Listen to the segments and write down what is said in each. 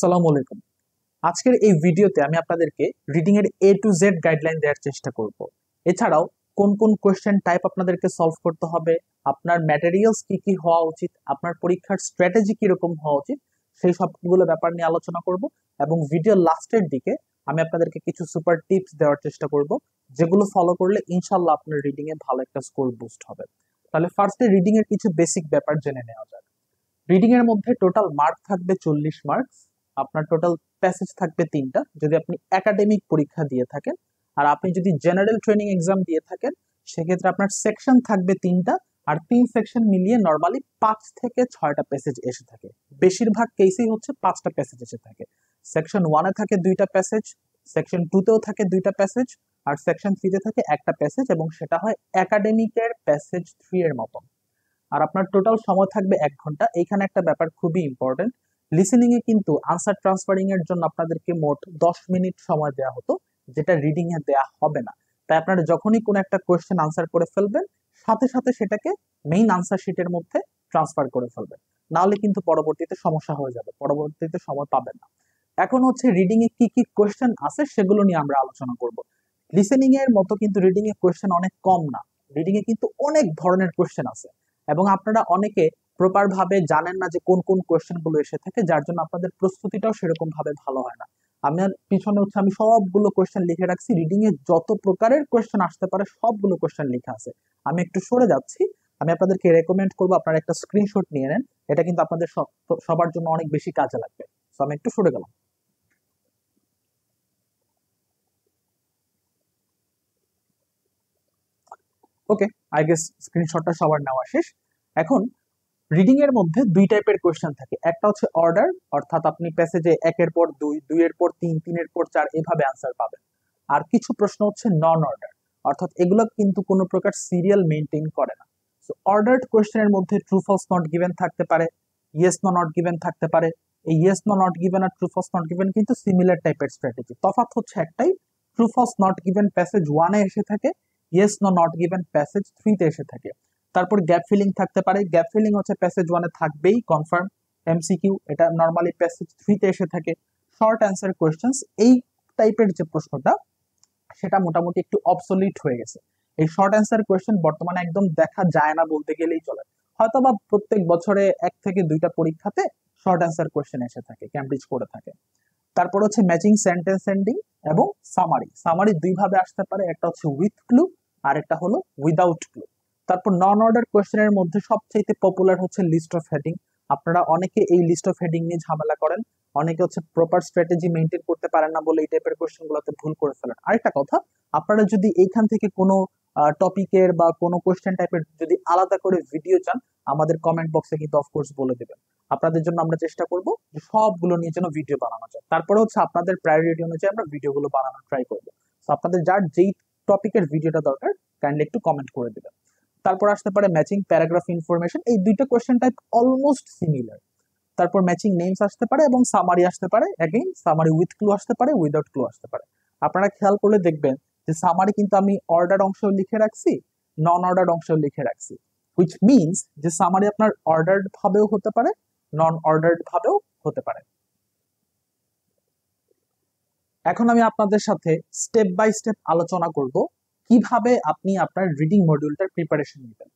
আসসালামু আলাইকুম। আজকের এই ভিডিওতে আমি আপনাদেরকে রিডিং এর A to Z গাইডলাইন দেওয়ার চেষ্টা করব। এছাড়াও কোন কোন কোশ্চেন টাইপ আপনাদেরকে সলভ করতে হবে, আপনার ম্যাটেরিয়ালস কি কি হওয়া উচিত, আপনার পরীক্ষার স্ট্র্যাটেজি কিরকম হওয়া উচিত, সেই সবগুলো ব্যাপার নিয়ে আলোচনা করব। এবং ভিডিও লাস্টের দিকে আমি আপনাদেরকে কিছু সুপার টিপস দেওয়ার চেষ্টা করব, যেগুলো ফলো করলে ইনশাল্লাহ আপনার রিডিং এ ভালো একটা স্কোর বুস্ট হবে। তাহলে ফার্স্টে রিডিং এর কিছু বেসিক ব্যাপার জেনে নেওয়া যাক। রিডিং এর মধ্যে টোটাল মার্ক থাকবে 40 মার্কস। আপনার টোটাল প্যাসেজ থাকবে 3টা যদি আপনি একাডেমিক পরীক্ষা দিয়ে থাকেন। আর আপনি যদি জেনারেল ট্রেনিং এক্সাম দিয়ে থাকেন সেক্ষেত্রে আপনার সেকশন থাকবে 3টা, আর 3 সেকশন মিলিয়ে নরমালি 5 থেকে 6টা প্যাসেজ এসে থাকে। বেশিরভাগ কেসেই হচ্ছে 5টা প্যাসেজ এসে থাকে। সেকশন 1 এ থাকে 2টা প্যাসেজ, সেকশন 2 তেও থাকে 2টা প্যাসেজ, আর সেকশন 3 তে থাকে একটা প্যাসেজ, এবং সেটা হয় একাডেমিকের প্যাসেজ 3 এর মতো। আর আপনার টোটাল সময় থাকবে 1 ঘন্টা। এইখানে একটা ব্যাপার খুবই ইম্পর্টেন্ট, লিসেনিং এ কিন্তু আনসার ট্রান্সফারিং এর জন্য আপনাদেরকে মোট 10 মিনিট সময় দেওয়া হতো, যেটা রিডিং এ দেওয়া হবে না। তাই আপনারা যখনই কোনো একটা কোয়েশ্চেন আনসার করে ফেলবেন সাথে সাথে সেটাকে মেইন আনসার শিটের মধ্যে ট্রান্সফার করে ফেলবেন, নাহলে কিন্তু পরবর্তীতে সমস্যা হয়ে যাবে, পরবর্তীতে সময় পাবেন না। এখন হচ্ছে রিডিং এ কি কি কোয়েশ্চেন আছে সেগুলো নিয়ে আমরা আলোচনা করব। লিসেনিং এর মতো কিন্তু রিডিং এ কোয়েশ্চেন অনেক কম না, রিডিং এ কিন্তু অনেক ধরনের কোয়েশ্চেন আছে, এবং আপনারা অনেকে প্রপার ভাবে জানেন না যে কোন কোন কোয়েশ্চেন গুলো এসে থাকে, যার জন্য আপনাদের প্রস্তুতিটাও সেরকম ভাবে ভালো হয় না। আমার পিছনে হচ্ছে আমি সবগুলো কোয়েশ্চেন লিখে রাখছি, রিডিং এ যত প্রকারের কোয়েশ্চেন আসতে পারে সবগুলো কোয়েশ্চেন লেখা আছে। আমি একটু সরে যাচ্ছি, আমি আপনাদেরকে রেকমেন্ড করবো আপনারা একটা স্ক্রিনশট নিয়ে নেন, এটা কিন্তু আপনাদের সবার জন্য অনেক বেশি কাজে লাগবে। তো আমি একটু সরে গেলাম। ওকে, আই গেস স্ক্রিনশটটা সবার নেওয়া শেষ। এখন রিডিং এর মধ্যে 2 টাইপের কোয়েশ্চেন থাকে। একটা হচ্ছে অর্ডার, অর্থাৎ আপনি প্যাসেজে 1 এর পর 2, 2 এর পর 3, 3 এর পর 4 এভাবে आंसर পাবেন। আর কিছু প্রশ্ন হচ্ছে নন অর্ডার, অর্থাৎ এগুলো কিন্তু কোনো প্রকার সিরিয়াল মেইনটেইন করে না। সো অর্ডারড কোয়েশ্চেনের মধ্যে ট্রু ফলস নট গিভেন থাকতে পারে, ইয়েস নো নট গিভেন থাকতে পারে। এই ইয়েস নো নট গিভেন আর ট্রু ফলস নট গিভেন কিন্তু সিমিলার টাইপের স্ট্র্যাটেজি, তফাৎ হচ্ছে একটাই, true false not given passage 1 এ এসে থাকে, yes no not given passage 3 তে এসে থাকে। তারপর গ্যাপ ফিলিং থাকতে পারে, গ্যাপ ফিলিং হচ্ছে প্যাসেজ 1 এ থাকবেই কনফার্ম, এমসিকিউ এটা নরমালি প্যাসেজ 3 তে এসে থাকে। শর্ট অ্যান্সার কোশ্চেন্স এই টাইপের যে প্রশ্নটা সেটা মোটামুটি একটু অবসলিট হয়ে গেছে। এই শর্ট অ্যান্সার কোয়েশ্চেন বর্তমানে একদম দেখা যায় না বলতে গেলেই চলে। হয়তোবা প্রত্যেক বছরে 1 থেকে 2টা পরীক্ষাতে শর্ট অ্যান্সার কোয়েশ্চেন এসে থাকে, ক্যামব্রিজ করে থাকে। তারপর হচ্ছে ম্যাচিং সেন্টেন্স এন্ডিং এবং সামারি। সামারি দুই ভাবে আসতে পারে, একটা হচ্ছে উইথ ক্লু আর একটা হলো উইদাউট ক্লু। তারপর নন অর্ডার কোয়েশ্চেনের মধ্যে সবচেয়ে পপুলার হচ্ছে লিস্ট অফ হেডিং। আপনারা অনেকে এই লিস্ট অফ হেডিং নিয়ে ঝামেলা করেন, অনেকে হচ্ছে প্রপার স্ট্র্যাটেজি মেইনটেইন করতে পারেন না বলে এই টাইপের কোয়েশ্চেন গুলোতে ভুল করে ফেলেন। আরেকটা কথা, আপনারা যদি এইখান থেকে কোনো টপিকের বা কোনো কোয়েশ্চেন টাইপের যদি আলাদা করে ভিডিও চান আমাদের কমেন্ট বক্সে কিন্তু অফকোর্স বলে দেবেন। আপনাদের জন্য আমরা চেষ্টা করব যে সবগুলো নিয়ে যেন ভিডিও বানানো যায়। তারপরে হচ্ছে আপনাদের প্রায়োরিটি অনুযায়ী আমরা ভিডিওগুলো বানানোর ট্রাই করব। তো আপনাদের যার যেই টপিকের ভিডিওটা দরকার কাইন্ডলি একটু কমেন্ট করে দিবেন। তারপর আসতে পারে ম্যাচিং প্যারাগ্রাফ ইনফরমেশন, এই দুইটা কোয়েশ্চেন টাইপ অলমোস্ট সিমিলার। তারপর ম্যাচিং নেমস আসতে পারে এবং সামারি আসতে পারে, এগেইন সামারি উইথ ক্লু আসতে পারে, উইদাউট ক্লু আসতে পারে। আপনারা খেয়াল করলে দেখবেন যে সামারি কিন্তু আমি অর্ডার অংশেও লিখে রাখছি, নন অর্ডার অংশেও লিখে রাখছি, হুইচ মিনস যে সামারি আপনার অর্ডার্ড ভাবেও হতে পারে, নন অর্ডার্ড ভাবেও হতে পারে। এখন আমি আপনাদের সাথে স্টেপ বাই স্টেপ আলোচনা করব কিভাবে আপনি আপনার রিডিং মডিউলটার প্রিপারেশন নেবেন।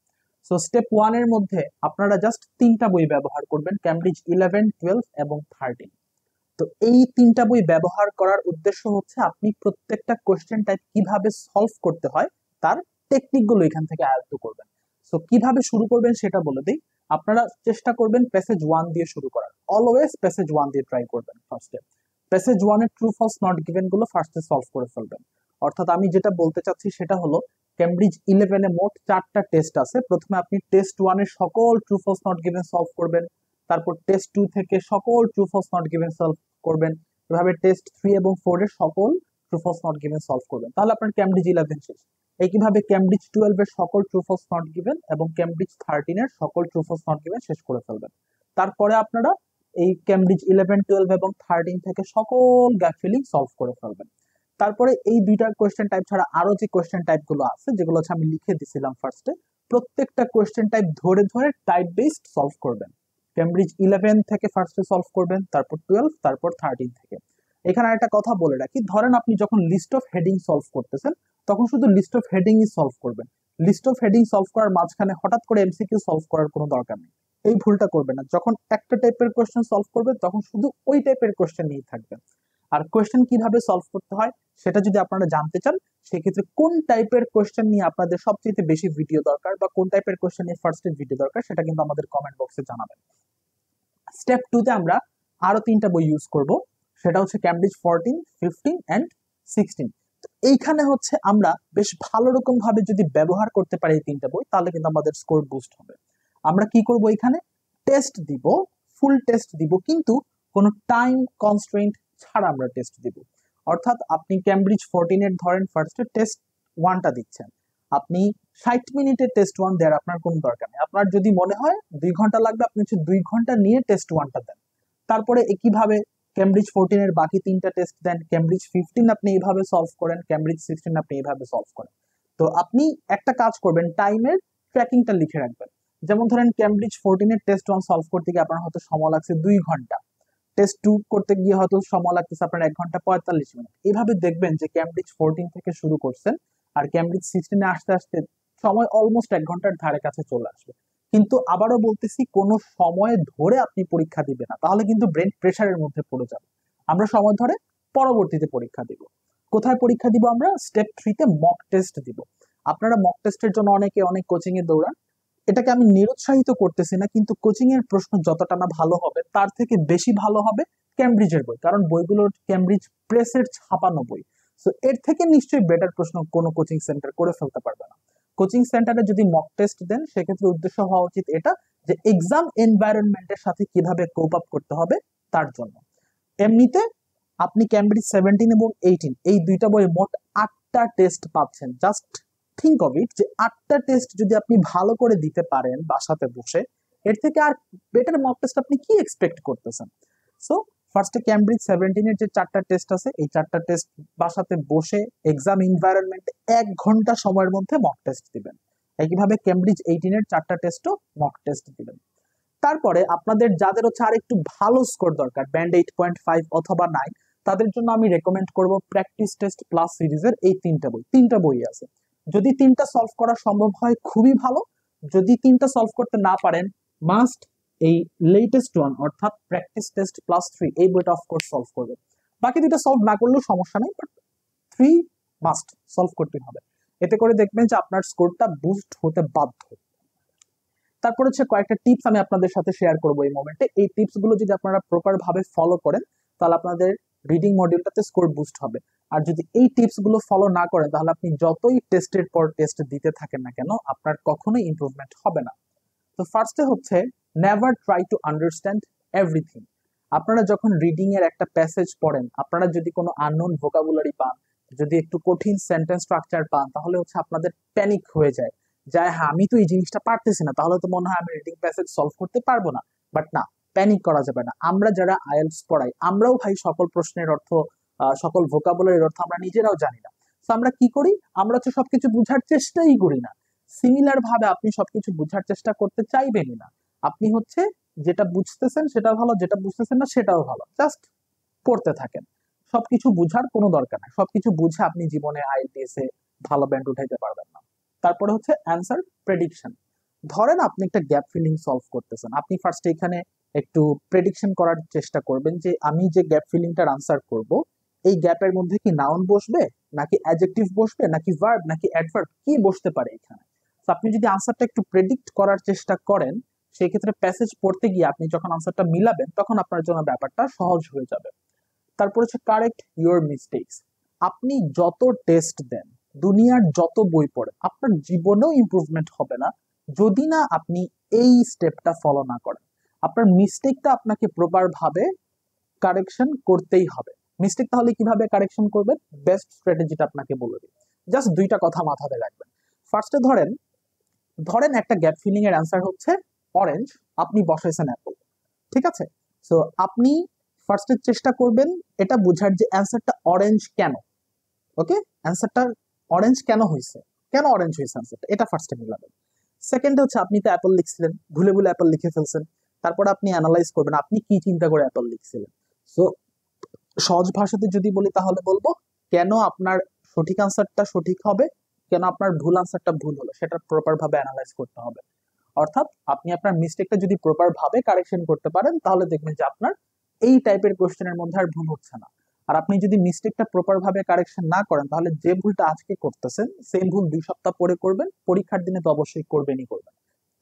সো স্টেপ 1 এর মধ্যে আপনারা জাস্ট 3টা বই ব্যবহার করবেন, ক্যামব্রিজ 11, 12 এবং 13। তো এই 3টা বই ব্যবহার করার উদ্দেশ্য হচ্ছে আপনি প্রত্যেকটা কোশ্চেন টাইপ কিভাবে সলভ করতে হয় তার টেকনিকগুলো এখান থেকে আয়ত্ত করবেন। সো কিভাবে শুরু করবেন সেটা বলে দিই। আপনারা চেষ্টা করবেন প্যাসেজ 1 দিয়ে শুরু করার, অলওয়েজ প্যাসেজ 1 দিয়ে ট্রাই করবেন। ফার্স্টে প্যাসেজ 1 এর ট্রু ফলস নট গিভেন গুলো ফার্স্টে সলভ করে ফেলবেন। অর্থাৎ আমি যেটা বলতে চাচ্ছি সেটা হলো ক্যামব্রিজ 11 এ মোট 4টা টেস্ট আছে। প্রথমে আপনি টেস্ট 1 এর সকল true false not given solve করবেন, তারপর টেস্ট 2 থেকে সকল true false not given solve করবেন, এভাবে টেস্ট 3 এবং 4 এর সকল true false not given solve করবেন, তাহলে আপনার ক্যামব্রিজ 11 শেষ। একইভাবে ক্যামব্রিজ 12 এর সকল ট্রু ফলস নট গিভেন এবং ক্যামব্রিজ 13 এর সকল ট্রু ফলস নট গিভেন শেষ করে ফেলবেন। তারপরে আপনারা এই ক্যামব্রিজ 11, 12 এবং 13 থেকে সকল গ্যাপ ফিলিং সলভ করে ফেলবেন। তারপরে এই দুইটা কোয়েশ্চেন টাইপ ছাড়া আরো যে কোয়েশ্চেন টাইপ গুলো আছে, যেগুলো হচ্ছে আমি লিখে দিছিলাম ফার্স্টে, প্রত্যেকটা কোয়েশ্চেন টাইপ ধরে ধরে টাইপ বেসড সলভ করবেন। ক্যামব্রিজ 11 থেকে ফার্স্টে সলভ করবেন, তারপর 12, তারপর 13 থেকে। এখানে একটা কথা বলে রাখি, ধরেন আপনি যখন লিস্ট অফ হেডিং সলভ করতেছেন তখন শুধু লিস্ট অফ হেডিংই সলভ করবেন। লিস্ট অফ হেডিং সলভ করার মাঝখানে হঠাৎ করে এমসিকিউ সলভ করার কোনো দরকার নেই। এই ভুলটা করবেন না। যখন একটা টাইপের কোয়েশ্চেন সলভ করবেন তখন শুধু ওই টাইপের কোয়েশ্চেন নিয়ে থাকবেন। আর কোয়েশ্চেন কিভাবে সলভ করতে হয় সেটা যদি আপনারা জানতে চান, সেক্ষেত্রে কোন টাইপের কোয়েশ্চেন নিয়ে আপনাদের সবচেয়ে বেশি ভিডিও দরকার বা কোন টাইপের কোয়েশ্চেন নিয়ে ফার্স্ট ভিডিও দরকার, সেটা কিন্তু আমাদের কমেন্ট বক্সে জানাবেন। স্টেপ 2 তে আমরা আরো 3টা বই ইউজ করব, সেটা হচ্ছে ক্যামব্রিজ 14, 15 এন্ড 16। এইখানে হচ্ছে আমরা বেশ ভালো রকম ভাবে যদি ব্যবহার করতে পারি এই 3টা বই, তাহলে কিন্তু আমাদের স্কোর বুস্ট হবে। আমরা কি করব, এখানে টেস্ট দিব, ফুল টেস্ট দিব, কিন্তু কোনো টাইম কনস্ট্রেন্ট ছাড়া আমরা টেস্ট দিব। অর্থাৎ আপনি ক্যামব্রিজ 14 এর ধরেন ফার্স্টে টেস্ট 1টা দিচ্ছেন, আপনি 60 মিনিটের টেস্ট 1 দেওয়ার আপনার কোনো দরকার নেই। আপনার যদি মনে হয় 2 ঘন্টা লাগবে, আপনি হচ্ছে 2 ঘন্টা নিয়ে টেস্ট 1টা দেন। তারপরে একইভাবে ক্যামব্রিজ 14 এর বাকি 3টা টেস্ট দেন, ক্যামব্রিজ 15 আপনি এইভাবে সলভ করেন, ক্যামব্রিজ 16 আপনি এইভাবে সলভ করেন। তো আপনি একটা কাজ করবেন, টাইমের ট্র্যাকিংটা লিখে রাখবেন। যেমন ধরেন ক্যামব্রিজ 14 এর টেস্ট 1 সলভ করতে গিয়ে আপনার হয়তো সময় লাগছে 2 ঘন্টা, টেস্ট 2 করতে গিয়ে হয়তো সময় লাগতেছে আপনার 1 ঘন্টা 45 মিনিট। এইভাবে দেখবেন যে ক্যামব্রিজ 14 থেকে শুরু করছেন আর ক্যামব্রিজ 16 এ আসতে আসতে সময় অলমোস্ট 1 ঘন্টার ধারে কাছে চলে আসবে। কিন্তু আবারও বলতেছি, কোনো সময় ধরে আপনি পরীক্ষা দিবে না, তাহলে কিন্তু ব্রেন প্রেসারের মধ্যে পড়ে যাবে। আমরা সময় ধরে পরবর্তীতে পরীক্ষা দিব। কোথায় পরীক্ষা দিব? আমরা স্টেপ 3 তে মক টেস্ট দিব। আপনারা মক টেস্টের জন্য অনেকে অনেক কোচিং এ দৌড়ান, এটাকে আমি নিরুৎসাহিত করতেছি না, কিন্তু কোচিং এর প্রশ্ন যতটা না ভালো হবে তার থেকে বেশি ভালো হবে ক্যামব্রিজের বই, কারণ বইগুলো ক্যামব্রিজ প্রেসের ছাপানো বই। সো এর থেকে নিশ্চয়ই বেটার প্রশ্ন কোনো কোচিং সেন্টার করে ফেলতে পারবে না। কোচিং সেন্টারে যদি মক টেস্ট দেন, সেক্ষেত্রে উদ্দেশ্য হওয়া উচিত এটা যে এক্সাম এনভায়রনমেন্টের সাথে কিভাবে কোপ আপ করতে হবে তার জন্য। এমনিতে আপনি ক্যামব্রিজ 17 এবং 18 এই দুইটা বইয়ে মোট 8টা টেস্ট পাচ্ছেন। জাস্ট থিঙ্ক অফ ইট, যে 8টা টেস্ট যদি আপনি ভালো করে দিতে পারেন বাসাতে বসে, এর থেকে আর বেটার মক টেস্ট আপনি কি এক্সপেক্ট করতেছেন? সো ফার্স্টে ক্যামব্রিজ 17 এর যে 4টা টেস্ট আছে, এই 4টা টেস্ট বাসাতে বসে এক্সাম এনভায়রনমেন্টে 1 ঘন্টা সময়ের মধ্যে মক টেস্ট দিবেন। একইভাবে ক্যামব্রিজ 18 এর 4টা টেস্টও মক টেস্ট দিবেন। তারপরে আপনাদের যাদের হচ্ছে আর একটু ভালো স্কোর দরকার, ব্যান্ড 8.5 অথবা 9, তাদের জন্য আমি রেকমেন্ড করব প্র্যাকটিস টেস্ট প্লাস সিরিজের এই 3টা বই আছে। যদি 3টা সলভ করা সম্ভব হয় খুবই ভালো, যদি 3টা সলভ করতে না পারেন মাস্ট এই লেটেস্ট ওয়ান অর্থাৎ প্র্যাকটিস টেস্ট প্লাস 3 এই বইটা অফকোর্স সলভ করবে। বাকি 2টা সলভ না করলেও সমস্যা নেই, বাট 3 মাস্ট সলভ করতে হবে। এতে করে দেখবেন যে আপনার স্কোরটা বুস্ট হতে বাধ্য। তারপর হচ্ছে কয়েকটা টিপস আমি আপনাদের সাথে শেয়ার করবো এই মোমেন্টে। এই টিপস গুলো যদি আপনারা প্রপার ভাবে ফলো করেন, তাহলে আপনাদের রিডিং মডিউলটাতে স্কোর বুস্ট হবে। আর যদি এই টিপস গুলো ফলো না করেন, তাহলে আপনি যতই টেস্টের পর টেস্ট দিতে থাকেন না কেন, আপনার কখনোই ইমপ্রুভমেন্ট হবে না। তো ফার্স্টে হচ্ছে never try to understand everything. আপনারা যখন রিডিং এর একটা প্যাসেজ পড়েন, আপনারা যদি কোনো আননোন ভোকাবুলারি পান, যদি একটু কঠিন সেন্টেন্স স্ট্রাকচার পান, তাহলে হচ্ছে আপনাদের প্যানিক হয়ে যায়, হ্যাঁ আমি তো এই জিনিসটা পারতেছি না, তাহলে তো মনে হয় আমি রিডিং প্যাসেজ সলভ করতে পারবো না। বাট না, প্যানিক করা যাবে না। আমরা যারা আইএলটিএস পড়াই, আমরাও ভাই সকল প্রশ্নের অর্থ, সকল ভোকাবুলারির অর্থ আমরা নিজেরাও জানি না। তো আমরা কি করি? আমরা তো সবকিছু বুঝার চেষ্টাই করি না। সিমিলার ভাবে আপনি সবকিছু বুঝার চেষ্টা করতে চাইবেনই না। আপনি হচ্ছে যেটা বুঝতেছেন সেটা ভালো, যেটা বুঝতেছেন না সেটাও ভালো, জাস্ট পড়তে থাকেন। সবকিছু বুঝার কোনো দরকার নাই, সবকিছু বুঝে আপনি জীবনে আইএলটিএস এ ভালো ব্যান্ড উঠাইতে পারবেন না। তারপরে হচ্ছে অ্যান্সার প্রেডিকশন। ধরেন আপনি একটা গ্যাপ ফিলিং সলভ করতেছেন, আপনি ফার্স্ট এখানে একটু প্রেডিকশন করার চেষ্টা করবেন যে আমি যে গ্যাপ ফিলিংটার আনসার করব, এই গ্যাপের মধ্যে কি নাউন বসবে, নাকি অ্যাডজেক্টিভ বসবে, নাকি ভার্ব, নাকি অ্যাডভার্ব, কি বসতে পারে এখানে। তো আপনি যদি আনসারটা একটু প্রেডিক্ট করার চেষ্টা করেন, সেই ক্ষেত্রে প্যাসেজ পড়তে গিয়ে আপনি যখন আনসারটা মিলাবেন, তখন আপনার জন্য ব্যাপারটা সহজ হয়ে যাবে। তারপর হচ্ছে কারেক্ট ইউর মিস্টেকস। আপনি যত টেস্ট দেন, দুনিয়ার যত বই পড়েন, আপনার জীবনেও ইমপ্রুভমেন্ট হবে না যদি না আপনি এই স্টেপটা ফলো না করেন। আপনার মিস্টেকটা আপনাকে প্রপার ভাবে কারেকশন করতেই হবে। মিস্টেক তাহলে কিভাবে কারেকশন করবেন? বেস্ট স্ট্র্যাটেজিটা আপনাকে বলে দিই। জাস্ট 2টা কথা মাথাতে রাখবেন। ফার্স্টে ধরেন একটা গ্যাপ ফিলিং এর অ্যান্সার হচ্ছে অরেঞ্জ, আপনি বসাইছেন অ্যাপল, ঠিক আছে? সো আপনি ফার্স্টে চেষ্টা করবেন এটা বোঝার যে অ্যান্সারটা অরেঞ্জ কেন। ওকে, অ্যান্সারটা অরেঞ্জ কেন হয়েছে, কেন অরেঞ্জ হয়েছে অ্যান্সারটা, এটা ফার্স্টে মিলাবেন। সেকেন্ড হচ্ছে আপনি তো অ্যাপল লিখছিলেন, ভুলে ভুলে অ্যাপল লিখে ফেলছেন, তারপরে আপনি অ্যানালাইজ করবেন আপনি কি চিন্তা করে অ্যাপল লিখছিলেন। সো সহজ ভাষাতে যদি বলি তাহলে বলবো কেন আপনার সঠিক আনসারটা সঠিক হবে, কেন আপনার ভুল আনসারটা ভুল হলো, সেটা প্রপার ভাবে অ্যানালাইজ করতে হবে। অর্থাৎ আপনি আপনার মিস্টেকটা যদি প্রপার ভাবে কারেকশন করতে পারেন তাহলে দেখবেন যে আপনার এই টাইপের কোশ্চেনের মধ্যে আর ভুল হচ্ছে না। আর আপনি যদি মিস্টেকটা প্রপার ভাবে কারেকশন না করেন তাহলে যে ভুলটা আজকে করতেছেন সেম ভুল 2 সপ্তাহ পরে করবেন, পরীক্ষার দিনে তো অবশ্যই করবেন।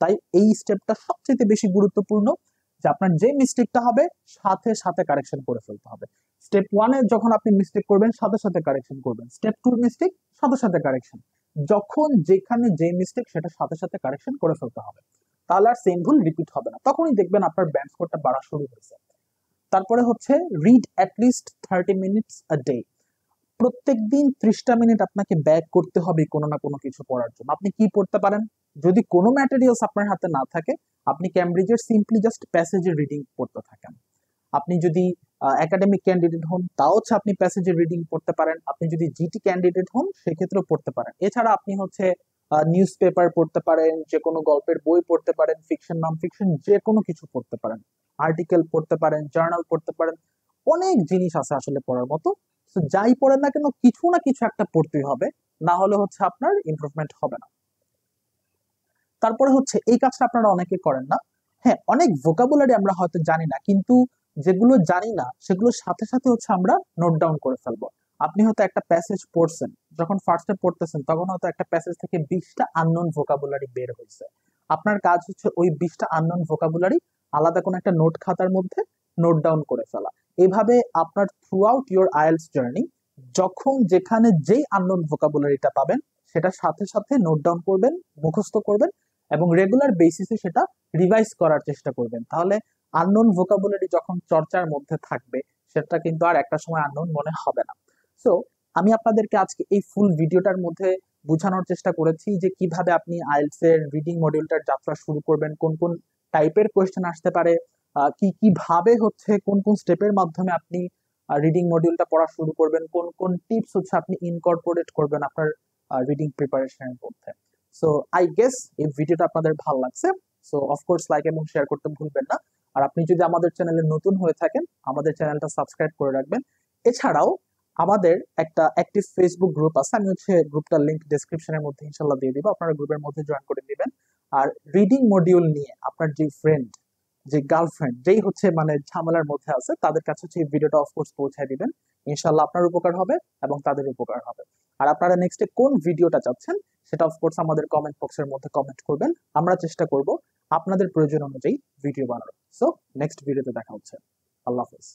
তাই এই স্টেপটা সবচেয়ে বেশি গুরুত্বপূর্ণ, যে আপনার যে মিস্টেকটা হবে সাথে সাথে কারেকশন করে ফেলতে হবে। স্টেপ 1-এ যখন আপনি মিস্টেক করবেন সাথে সাথে কারেকশন করবেন, স্টেপ 2-র মিস্টেক সাথে সাথে কারেকশন, যখন যেখানে যে মিস্টেক সেটা সাথে সাথে কারেকশন করে ফেলতে হবে, তাহলে আর সেম ভুল রিপিট হবে না, তখনই দেখবেন আপনার ব্যান্ড স্কোরটা বাড়া শুরু হয়েছে। তারপরে হচ্ছে read at least 30 minutes a day. প্রত্যেকদিন 30টা মিনিট আপনাকে ব্যয় করতে হবে কোনো না কোনো কিছু পড়ার জন্য। আপনি কি পড়তে পারেন, যদি কোনো ম্যাটেরিয়ালস আপনার হাতে না থাকে আপনি ক্যামব্রিজের সিম্পলি জাস্ট প্যাসেজের রিডিং পড়তে থাকেন। আপনি যদি একাডেমিক ক্যান্ডিডেট হন তাও হচ্ছে আপনি প্যাসেজের রিডিং পড়তে পারেন, আপনি যদি জিটি ক্যান্ডিডেট হন সেক্ষেত্রেও পড়তে পারেন। এছাড়া আপনি হচ্ছে নিউজ পেপার পড়তে পারেন, যে কোনো গল্পের বই পড়তে পারেন, ফিকশন নন ফিকশন যে কোনো কিছু পড়তে পারেন, আর্টিকেল পড়তে পারেন, জার্নাল পড়তে পারেন, অনেক জিনিস আছে আসলে পড়ার মতো। তো যাই পড়েন না কেন কিছু না কিছু একটা পড়তেই হবে, না হলে হচ্ছে আপনার ইমপ্রুভমেন্ট হবে না। তারপরে হচ্ছে এই কাজটা আপনারা অনেকে করেন না, হ্যাঁ অনেক ভোকাবুলারি আমরা হয়তো জানি না, কিন্তু যেগুলো জানি না সেগুলোর সাথে সাথে হচ্ছে আমরা নোট ডাউন করে ফেলবো। আপনি হয়তো একটা প্যাসেজ পড়ছেন, যখন ফার্স্টে পড়তেছেন তখন হয়তো একটা প্যাসেজ থেকে 20টা আননোন ভোকাবুলারি বের হয়েছে, আপনার কাজ হচ্ছে ওই 20টা আননোন ভোকাবুলারি আলাদা কোনো একটা নোট খাতার মধ্যে নোট ডাউন করে ফেলা। এভাবে আপনার through out your IELTS journey যখন যেখানে যেই আননোন ভোকাবুলারিটা পাবেন সেটার সাথে সাথে নোট ডাউন করবেন, মুখস্থ করবেন এবং রেগুলার বেসিসে সেটা রিভাইজ করার চেষ্টা করবেন। তাহলে আননোন ভোকাবুলারি যখন চর্চার মধ্যে থাকবে সেটা কিন্তু আর একটা সময় আননোন মনে হবে না। সো আমি আপনাদেরকে আজকে এই ফুল ভিডিওটার মধ্যে বোঝানোর চেষ্টা করেছি যে কিভাবে আপনি আইএলটিএস এর রিডিং মডিউলটার যাত্রা শুরু করবেন, কোন কোন টাইপের কোয়েশ্চেন আসতে পারে, কি কিভাবে হচ্ছে কোন কোন স্টেপের মাধ্যমে আপনি রিডিং মডিউলটা পড়া শুরু করবেন, কোন কোন টিপস হচ্ছে আপনি ইনকর্পোরেট করবেন আপনার রিডিং প্রিপারেশনের মধ্যে। সো আই গেস এই ভিডিওটা আপনাদের ভালো লাগছে। সো অফকোর্স লাইক এবং শেয়ার করতে ভুলবেন না। আর আপনি যদি আমাদের চ্যানেলে নতুন হয়ে থাকেন আমাদের চ্যানেলটা সাবস্ক্রাইব করে রাখবেন। এছাড়াও আমাদের একটা অ্যাক্টিভ ফেসবুক গ্রুপ আছে, আমি হচ্ছে গ্রুপটার লিংক ডেসক্রিপশনের মধ্যে ইনশাল্লাহ দিয়ে দিব, আপনারা গ্রুপের মধ্যে জয়েন করে দিবেন। আর রিডিং মডিউল নিয়ে আপনার যে ফ্রেন্ড, যে গার্লফ্রেন্ড যেই হচ্ছে মানে ঝামেলার মধ্যে আছে তাদের কাছে হচ্ছে এই ভিডিওটা অফকোর্স পৌঁছায় দিবেন, ইনশাল্লাহ আপনার উপকার হবে এবং তাদের উপকার হবে। আর আপনারা নেক্সটে কোন ভিডিওটা চাচ্ছেন সেটা অফকোর্স আমাদের কমেন্ট বক্সের মধ্যে কমেন্ট করবেন, আমরা চেষ্টা করব আপনাদের প্রয়োজন অনুযায়ী ভিডিও বানানোর। সো নেক্সট ভিডিওতে দেখা হচ্ছে, আল্লাহ হাফেজ।